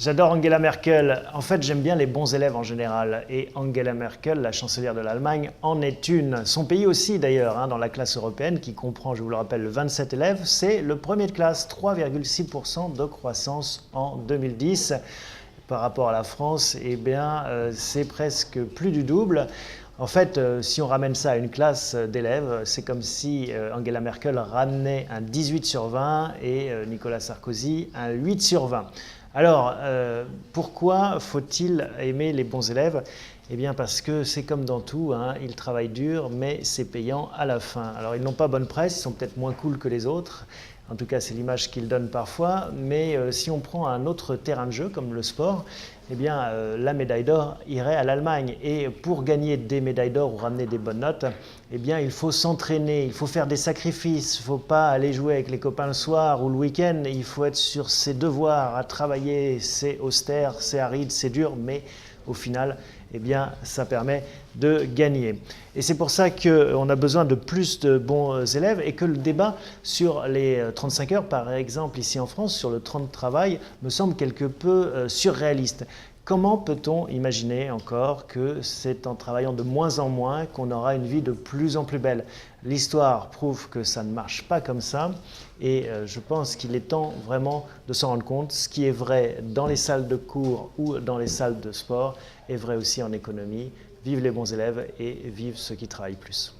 J'adore Angela Merkel. En fait, j'aime bien les bons élèves en général. Et Angela Merkel, la chancelière de l'Allemagne, en est une. Son pays aussi, d'ailleurs, dans la classe européenne, qui comprend, je vous le rappelle, 27 élèves, c'est le premier de classe, 3,6% de croissance en 2010. Par rapport à la France, eh bien, c'est presque plus du double. En fait, si on ramène ça à une classe d'élèves, c'est comme si Angela Merkel ramenait un 18 sur 20 et Nicolas Sarkozy un 8 sur 20. Alors, pourquoi faut-il aimer les bons élèves? Eh bien parce que c'est comme dans tout, ils travaillent dur, mais c'est payant à la fin. Alors ils n'ont pas bonne presse, ils sont peut-être moins cool que les autres, en tout cas c'est l'image qu'ils donnent parfois, mais si on prend un autre terrain de jeu comme le sport, eh bien la médaille d'or irait à l'Allemagne. Et pour gagner des médailles d'or ou ramener des bonnes notes, eh bien il faut s'entraîner, il faut faire des sacrifices, il ne faut pas aller jouer avec les copains le soir ou le week-end, il faut être sur ses devoirs, à travailler, c'est austère, c'est aride, c'est dur, mais au final, eh bien, ça permet de gagner. Et c'est pour ça qu'on a besoin de plus de bons élèves et que le débat sur les 35 heures, par exemple ici en France, sur le temps de travail, me semble quelque peu surréaliste. Comment peut-on imaginer encore que c'est en travaillant de moins en moins qu'on aura une vie de plus en plus belle? L'histoire prouve que ça ne marche pas comme ça et je pense qu'il est temps vraiment de s'en rendre compte. Ce qui est vrai dans les salles de cours ou dans les salles de sport est vrai aussi en économie. Vive les bons élèves et vive ceux qui travaillent plus.